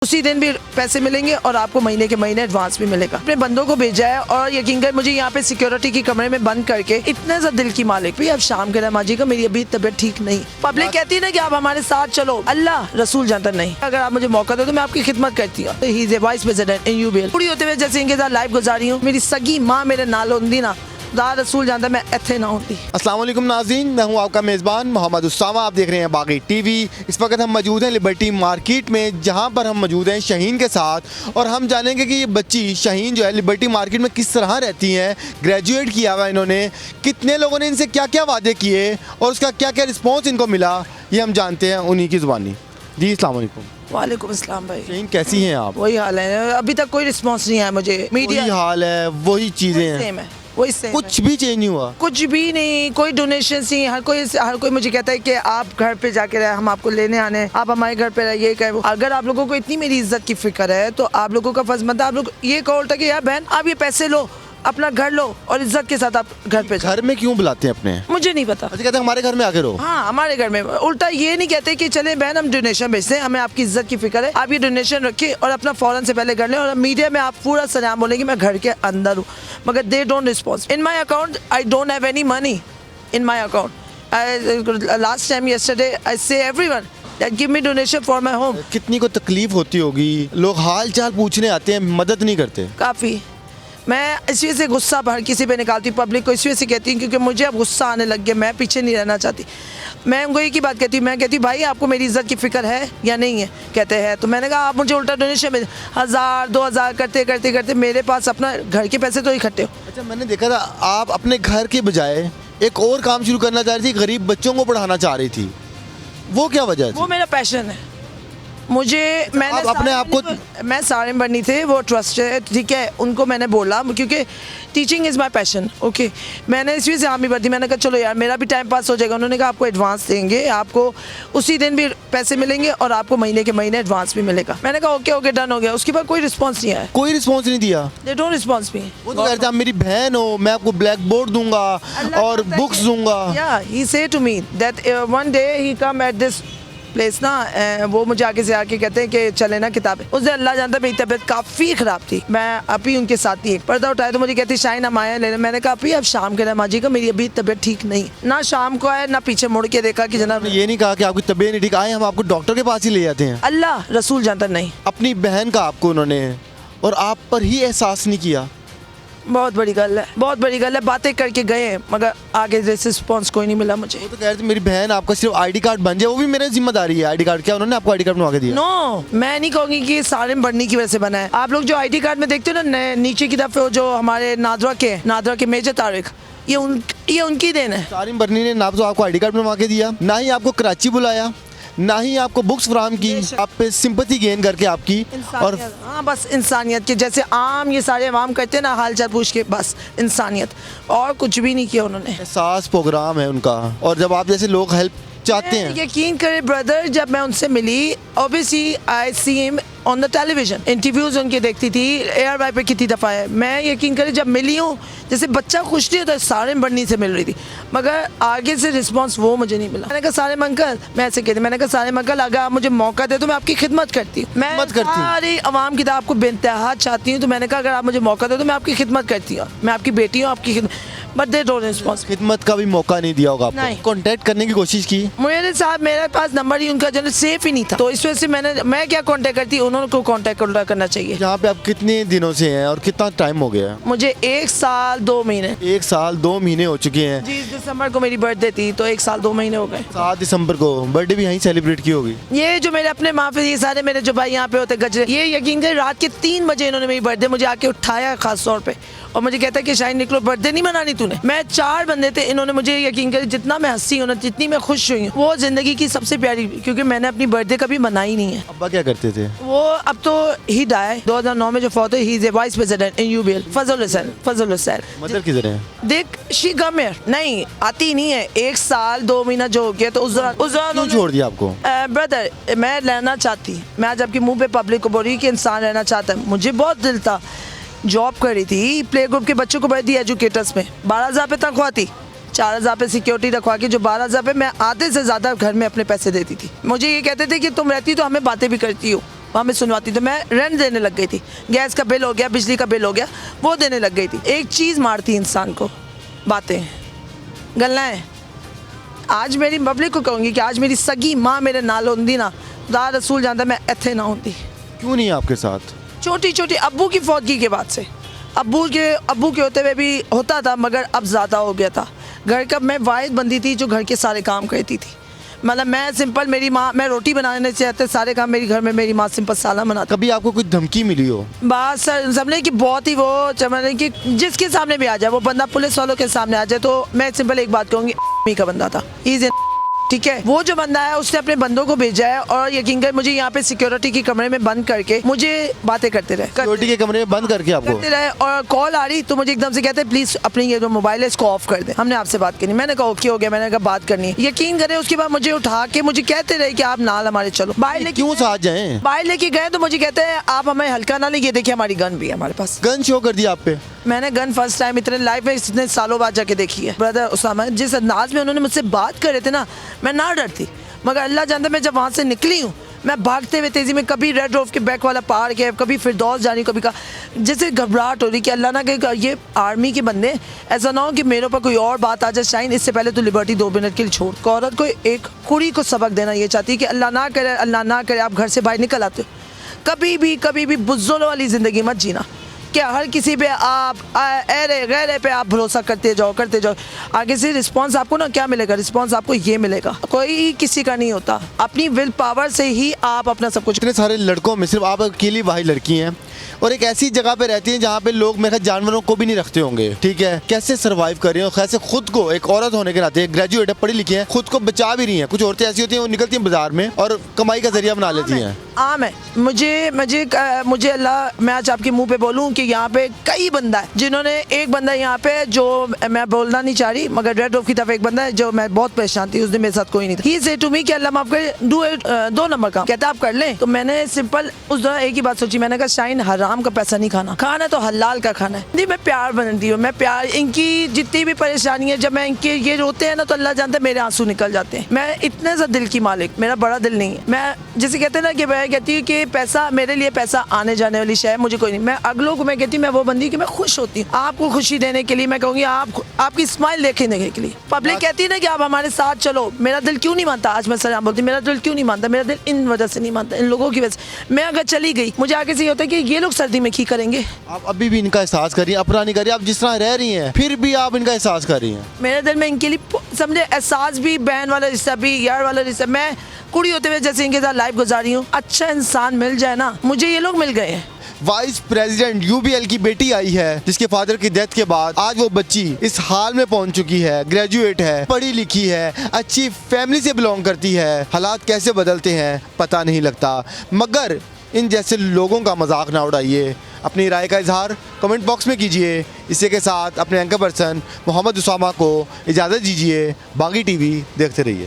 उसी दिन भी पैसे मिलेंगे और आपको महीने के महीने एडवांस भी मिलेगा। अपने बंदों को भेजा है और यकीन कर मुझे यहाँ पे सिक्योरिटी की कमरे में बंद करके इतने सा दिल की मालिक भी अब शाम के माँ जी का मेरी अभी तबीयत ठीक नहीं। पब्लिक कहती है ना कि आप हमारे साथ चलो, अल्लाह रसूल जानता नहीं। अगर आप मुझे मौका दो तो मैं आपकी खिदमत करती हूँ। ही is a vice president in UBL. पूरी होते हुए जैसे इनके साथ लाइफ गुजारी हूँ। मेरी सगी माँ मेरे नाल होंदी ना, रसूल जानता मैं इत्थे ना होती। अस्सलाम वालेकुम नाज़रीन, मैं हूं आपका मेज़बान मोहम्मद उस्सामा। आप देख रहे हैं बागी टीवी। इस वक्त हम मौजूद हैं लिबर्टी मार्केट में, जहां पर हम मौजूद हैं शाहीन के साथ और हम जानेंगे कि ये बच्ची शाहीन जो है लिबर्टी मार्केट में किस तरह रहती हैं। ग्रेजुएट किया हुआ इन्होंने, कितने लोगों ने इनसे क्या क्या वादे किए और उसका क्या क्या रिस्पॉन्स इनको मिला, ये हम जानते हैं उन्हीं की ज़ुबानी। जी अस्सलाम वालेकुम। वालेकुम अस्सलाम भाई। शाहीन कैसी हैं आप? वही हाल है, अभी तक कोई रिस्पॉन्स नहीं आया मुझे। मीडिया वही हाल है, वही चीज़ें हैं, सेम है, वही सेम कुछ है। भी चेंज नहीं हुआ। कुछ भी नहीं, कोई डोनेशन नहीं। हर कोई मुझे कहता है कि आप घर पे जाके रहे, हम आपको लेने आने हैं, आप हमारे घर पे रहे, ये कहे। अगर आप लोगों को इतनी मेरी इज्जत की फिक्र है तो आप लोगों का फर्ज बनता है आप लोग ये कहो उल्टा कि यार बहन आप ये पैसे लो, अपना घर लो और इज्जत के साथ आप घर पे जाओ। घर में क्यों बुलाते हैं अपने? मुझे नहीं पता। अच्छा, कहते हैं हमारे घर में आके रहो। हाँ, हमारे घर में उल्टा ये नहीं कहते कि चले बहन हम डोनेशन भेजते हैं, हमें आपकी इज्जत की फिक्र है, आप ये डोनेशन रखिए और अपना फौरन से पहले कर लें। और मीडिया में आप पूरा सरेआम बोलेंगे मैं घर के अंदर हूँ, मगर they don't response in my account. I don't have any money in my account. Last time yesterday I say everyone that give me donation for my home। कितनी को तकलीफ होती होगी, लोग हाल चाल पूछने आते हैं, मदद नहीं करते। काफ़ी। मैं इस वजह से गुस्सा हर किसी पे निकालती हूँ, पब्लिक को इस वजह से कहती हूँ क्योंकि मुझे अब गुस्सा आने लग गया। मैं पीछे नहीं रहना चाहती। मैं उनको एक ही बात कहती हूँ, मैं कहती हूँ भाई आपको मेरी इज्जत की फिक्र है या नहीं है? कहते हैं। तो मैंने कहा आप मुझे उल्टा डोनेशन में 1000 2000 करते करते करते मेरे पास अपना घर के पैसे तो इकट्ठे हो। अच्छा, मैंने देखा था आप अपने घर के बजाय एक और काम शुरू करना चाह रही थी, गरीब बच्चों को पढ़ाना चाह रही थी, वो क्या वजह थी? वो मेरा पैशन है। मुझे मैंने आप अपने आप को मैं सारे बनी थे, वो ट्रस्ट है, ठीक है। उनको मैंने बोला क्योंकि teaching is my passion, okay. मैंने इस वजह से आर्मी भर्ती, मैंने कहा चलो यार मेरा भी टाइम पास हो जाएगा। उन्होंने कहा आपको एडवांस देंगे, आपको उसी दिन भी पैसे मिलेंगे और आपको महीने के महीने एडवांस भी मिलेगा। मैंने कहा ओके ओके डन हो गया। उसके बाद कोई रिस्पॉन्स नहीं आया, कोई रिस्पॉन्स नहीं दिया। दे डोंट रिस्पॉन्स मी। वो तो कहते हैं आप मेरी बहन हो, मैं आपको ब्लैक बोर्ड दूंगा और बुक्स दूंगा। या he say to me that one day he come at this place ना, वो मुझे आगे से आके कहते हैं कि चले ना किताबें। उस दिन अल्लाह जानता मेरी तबीयत काफ़ी ख़राब थी, मैं अभी उनके साथ ही पर्दा उठाया तो मुझे कहती शाहीन हम आए लेने। मैंने कहा अभी अब शाम के माँ जी का मेरी अभी तबीयत ठीक नहीं। ना शाम को आए ना पीछे मुड़ के देखा कि जनाब ये नहीं कहा कि आपकी तबीयत नहीं ठीक, आए हम आपको डॉक्टर के पास ही ले जाते हैं। अल्लाह रसूल जानता नहीं। अपनी बहन का आपको उन्होंने और आप पर ही एहसास नहीं किया। बहुत बड़ी गल है, बहुत बड़ी गल है। बातें करके गए हैं मगर आगे जैसे रिस्पॉन्स कोई नहीं मिला मुझे। वो तो कह रहे थे मेरी बहन आपका सिर्फ आईडी कार्ड बन जाए, वो भी मेरी जिम्मेदारी है। आईडी कार्ड क्या उन्होंने आपको आईडी कार्ड बनवा के दिया? नो, मैं नहीं कहूँगी कि सारे बढ़ने की वजह से बना है। आप लोग जो आईडी कार्ड में देखते हो ना नीचे की तरफ जो हमारे नादरा के मेजर तारिक, ये उनकी देन है। सारिम बर्नी ने ना तो आपको आईडी कार्ड बनवा के दिया, ना ही आपको कराची बुलाया, ना ही आपको बुक्स फराहम की, आप पे सिंपैथी गेन करके आपकी। और हाँ बस इंसानियत के जैसे आम ये सारे अवाम करते हैं ना, हाल चाल पूछ के, बस इंसानियत और कुछ भी नहीं किया उन्होंने। एहसास प्रोग्राम है उनका। और जब आप जैसे लोग हेल्प चाहते हैं, यकीन करे ब्रदर, जब मैं उनसे मिली obviously I see him on the television, interviews उनके देखती थी, एयर वाई पे कितनी दफ़ा है। मैं यकीन करे जब मिली हूँ जैसे बच्चा खुश नहीं होता, सारे बढ़नी से मिल रही थी मगर आगे से रिस्पांस वो मुझे नहीं मिला। मैंने कहा सारे अंकल, मैं ऐसे कहती, मैंने कहा सारे अंकल अगर आप मुझे मौका दे तो मैं आपकी खिदमत करती हूँ। मैं सारी आवाम की आपको बेइंतहा चाहती हूँ, तो मैंने कहा अगर आप मुझे मौका दे तो मैं आपकी खिदमत करती हूँ, मैं आपकी बेटी हूँ, आपकी खिदमत। But they don't response. खिदमत का भी मौका नहीं दिया होगा आपको? नहीं। कांटेक्ट करने की कोशिश की? मेरे साथ मेरे पास नंबर ही उनका जो सेफ ही नहीं था, तो इस वजह से मैं क्या कांटेक्ट करती, उन्होंने को कांटेक्ट करना चाहिए। यहाँ पे आप कितने दिनों से हैं और कितना टाइम हो गया? मुझे 1 साल 2 महीने। 1 साल 2 महीने हो चुके हैं जी, दिसंबर को मेरी बर्थडे थी तो 1 साल 2 महीने हो गए। 7 दिसंबर को बर्थडे भी यहीं सेलिब्रेट की होगी। ये जो मेरे अपने माफी, ये सारे मेरे जो भाई यहाँ पे होते गजरे, ये यकीन कर रात के 3 बजे इन्होंने मेरी बर्थडे मुझे आके उठाया खास तौर पे और मुझे कहता है कि शाहीन निकलो, बर्थडे नहीं मनानी तूने। मैं 4 बंदे थे, इन्होंने मुझे यकीन कर जितना मैं हंसी हूँ ना, जितनी मैं खुश हुई हूँ, वो जिंदगी की सबसे प्यारी, क्योंकि मैंने अपनी बर्थडे कभी मनाई नहीं है। अब्बा क्या करते थे? वो अब तो ही डाय 2009 में जो फौत हुई, he is a vice president in UBL. Fazal Hussain mother किधर है? देख शी कम हियर, नहीं आती नहीं है। 1 साल 2 महीना जो हो गया, तो उस दौरान क्यों छोड़ दिया आपको? ब्रदर मैं रहना चाहती, मैं आज आपके मुंह पे पब्लिक को बोल रही कि इंसान रहना चाहता है। मुझे बहुत दिल था, जॉब करी थी प्ले ग्रुप के बच्चों को भर्ती एजुकेटर्स में, 12,000 पे तनख्वाह थी, 4,000 पे सिक्योरिटी रखवा के, जो 12,000 पे मैं आधे से ज़्यादा घर में अपने पैसे देती थी। मुझे ये कहते थे कि तुम रहती तो हमें बातें भी करती हो, वहाँ मैं सुनवाती तो मैं रेंट देने लग गई थी, गैस का बिल हो गया, बिजली का बिल हो गया, वो देने लग गई थी। एक चीज़ मारती इंसान को, बातें, गल्लाएं। आज मेरी पब्लिक को कहूँगी कि आज मेरी सगी माँ मेरे नाल होंदी ना, खुदा रसूल जानता मैं इत्थे ना होंदी। क्यों नहीं आपके साथ? छोटी छोटी अब्बू की फौतगी के बाद से, अब्बू के होते हुए भी होता था, मगर अब ज़्यादा हो गया था। घर का मैं वाहिद बंदी थी जो घर के सारे काम करती थी। मतलब मैं सिंपल, मेरी माँ, मैं रोटी बनाने से आते सारे काम मेरी घर में मेरी माँ सिंपल साला बनाती। कभी आपको कुछ धमकी मिली हो? बात सर सबने कि बहुत ही वो चमने कि जिसके सामने भी आ जाए, वो बंदा पुलिस वालों के सामने आ जाए, तो मैं सिंपल एक बात कहूँगी, का बंदा था, ठीक है। वो जो बंदा है उसने अपने बंदों को भेजा है और यकीन कर मुझे यहाँ पे सिक्योरिटी के कमरे में बंद करके मुझे बातें करते रहे, सिक्योरिटी के कमरे में बंद करके आपको करते रहे। और कॉल आ रही तो मुझे एकदम से कहते प्लीज अपनी ये जो मोबाइल है इसको ऑफ कर दे, हमने आपसे बात करनी। मैंने कहा ओके हो गया, मैंने कहा बात करनी है। यकीन करें उसके बाद मुझे उठा के मुझे कहते रहे कि आप नाल हमारे चलो, बाहर क्यों साथ जाएं? बाहर लेके गए तो मुझे कहते हैं आप हमें हल्का ना ले, देखिए हमारी गन भी है हमारे पास। गन शो कर दिया आप पे? मैंने गन फर्स्ट टाइम इतने लाइफ में इतने सालों बाद जाके देखी है। ब्रदर उसामा जिस अंदाज में उन्होंने मुझसे बात कर रहे थे ना, मैं ना डरती, मगर अल्लाह जानता मैं जब वहाँ से निकली हूँ, मैं भागते हुए तेज़ी में, कभी रेड रोफ के बैक वाला पार्क है, कभी फिरदौस जानी, कभी का जैसे घबराहट हो रही कि अल्लाह ना कहे ये आर्मी के बंदे, ऐसा ना हो कि मेरे ऊपर कोई और बात आ जाए। शाइन इससे पहले तो लिबर्टी 2 मिनट के लिए छोड़, औरत को एक कुड़ी को सबक देना ये चाहती है कि अल्लाह ना करे आप घर से बाहर निकल आते हो, कभी भी बुज़्ज़ों वाली ज़िंदगी मत जीना, क्या हर किसी पे आप ऐरे गैरे पे आप भरोसा करते जाओ। आगे से रिस्पांस आपको ना क्या मिलेगा? रिस्पांस आपको ये मिलेगा, कोई किसी का नहीं होता, अपनी विल पावर से ही आप अपना सब कुछ। इतने सारे लड़कों में सिर्फ आप अकेली भाई लड़की हैं और एक ऐसी जगह पे रहती हैं जहाँ पे लोग मेरे ख्याल जानवरों को भी नहीं रखते होंगे, ठीक है। कैसे सर्वाइव कर रही हो? कैसे खुद को, एक औरत होने के नाते, ग्रेजुएट है, पढ़ी लिखी है, खुद को बचा भी रही हैं। कुछ औरतें ऐसी होती हैं वो निकलती हैं बाजार में और कमाई का जरिया बना लेती हैं। आम है। मुझे अल्लाह, मैं आज आपके मुंह पे बोलूं कि यहाँ पे कई बंदा है जिन्होंने, एक बंदा यहाँ पे जो मैं बोलना नहीं चाह रही, मगर रेड रोफ की तरफ एक बंदा है जो मैं बहुत परेशान थी, उस दिन मेरे साथ कोई नहीं था। ही से टू मी कि अल्लाह माफ करे, डू 2 नंबर का कहता आप कर लें। तो मैंने सिंपल उस दौरान एक ही बात सोची, मैंने कहा शाइन हराम का पैसा नहीं खाना, खाना तो हलाल का खाना है। नहीं, मैं प्यार बनती हूँ, मैं प्यार, इनकी जितनी भी परेशानी है, जब मैं इनके ये रोते हैं ना तो अल्लाह जानता है मेरे आंसू निकल जाते हैं। मैं इतने सा दिल की मालिक, मेरा बड़ा दिल नहीं है। मैं जैसे कहते हैं ना कि मैं कहती हूँ कि पैसा मेरे लिए, पैसा आने जाने वाली शय है, मुझे कोई नहीं। मैं अगलों को मैं कहती हूँ, मैं वो बंदी कि मैं खुश होती हूँ, आपको खुशी देने के लिए। मैं कहूँगी आपकी स्माइल देखने के लिए। पब्लिक कहती है ना कि आप हमारे साथ चलो, मेरा दिल क्यों नहीं मानता? आज मैं सलाम बोलती, मेरा दिल क्यों नहीं मानता? मेरा दिल इन वजह से नहीं मानता, इन लोगों की वजह से। मैं अगर चली गई, मुझे आगे से ये होता है कि ये लोग सर्दी में की करेंगे। आप अभी भी इनका एहसास कर रही हैं, अपना नहीं कर रही, आप जिस तरह रह रही हैं फिर भी आप इनका एहसास कर रही हैं। मेरे दिल में इनके लिए समझे एहसास भी, बहन वाला रिश्ता भी, यार वाला रिश्ता। मैं कुड़ी होते हुए जैसे इनके साथ लाइफ गुजारी हूँ, अच्छा इंसान मिल जाए ना, मुझे ये लोग मिल गए हैं। वाइस प्रेसिडेंट यूबीएल की बेटी आई है जिसके फादर की डेथ के बाद आज वो बच्ची इस हाल में पहुंच चुकी है, ग्रेजुएट है, पढ़ी लिखी है, अच्छी फैमिली से बिलोंग करती है। हालात कैसे बदलते हैं पता नहीं लगता, मगर इन जैसे लोगों का मजाक ना उड़ाइए। अपनी राय का इजहार कमेंट बॉक्स में कीजिए। इसी के साथ अपने एंकर पर्सन मोहम्मद उसामा को इजाज़त दीजिए। बागी टीवी देखते रहिए।